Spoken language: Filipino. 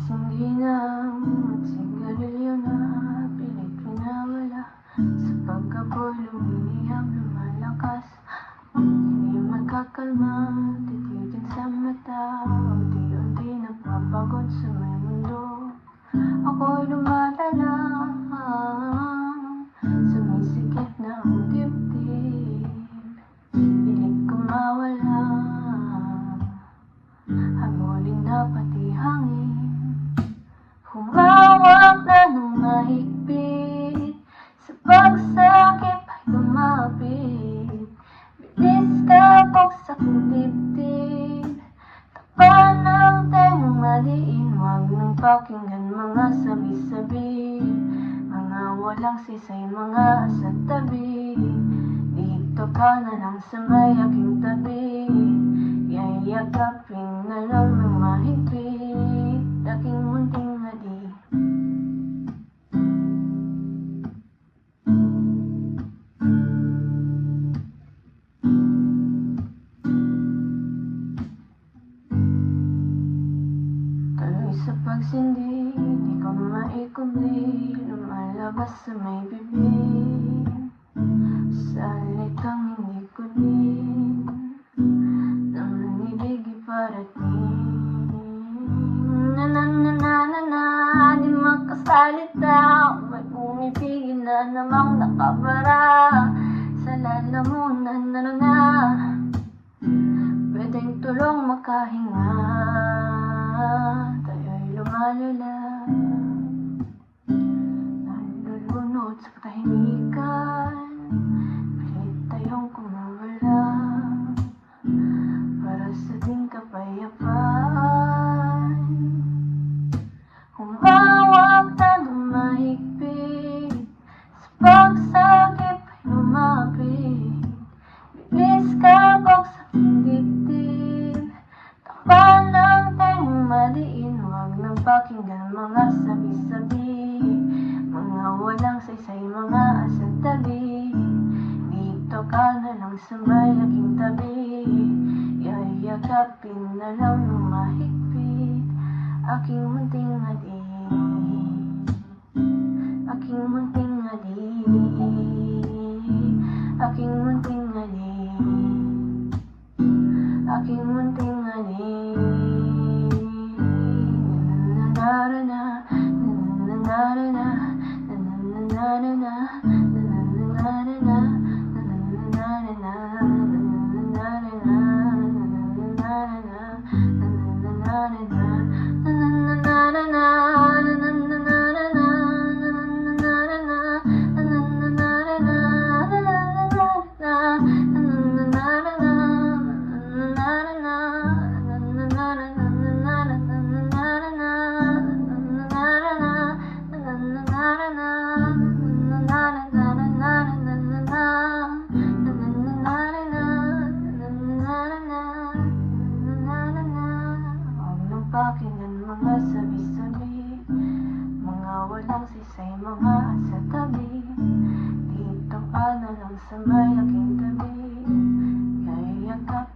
Hindi na magsigarilyo na pilit pinawala. Sa pagkapoy lumiliyab lumalakas. Hindi magkakalma, titigan sa mata. Unti-unti napapagod sa may mundo. Ako'y lumalala, sumisikip na ang dibdib. Pilit ko mawala, habulin na pati hangin. Humawak na ng mahigpit, sa pagsakip ay lumapit. Bilis ka buksak ng dibdib, takpan ng tengang maliin. Huwag nang pakinggan mga sabi-sabi, mga walang sisay, mga sa tabi. Dito ka na lang sa may aking tabi, yayakapin na lang ng mahigpit aking munting hali. Tuloy sa pagsindi, di ko maikubli, lumalabas sa may bibig. Salitang hindi ko din naman ibigay parating. Na-na-na-na-na-na, di makasalita, may pumipigil na namang nakabara sa lalamunan. Na-na-na, pwedeng tulong makahinga, tayo'y lumalala, nalulunod sa katahimikan. Pilit tayong kumawala para sa ating kapayapaan. Humawak na ng mahigpit, sa pagsakip ay lumapit. Bilis ka buksak ng dibdib, takpan ng tengang maliin. Huwag nang pakinggan mga sabi-sabi, mga walang saysay, mga asang tabi. Dito ka na lang sa may aking tabi, yayakapin na lang ng mahigpit aking munting hali. Aking munting hali, aking munting hali, aking munting hali. Na-na-na-na, na-na-na-na, na-na-na-na, na-na-na-na, pakinggan mga sabi-sabi, mga walang sisay, mga sa tabi. Dito ka na lang sa may aking tabi, yayakap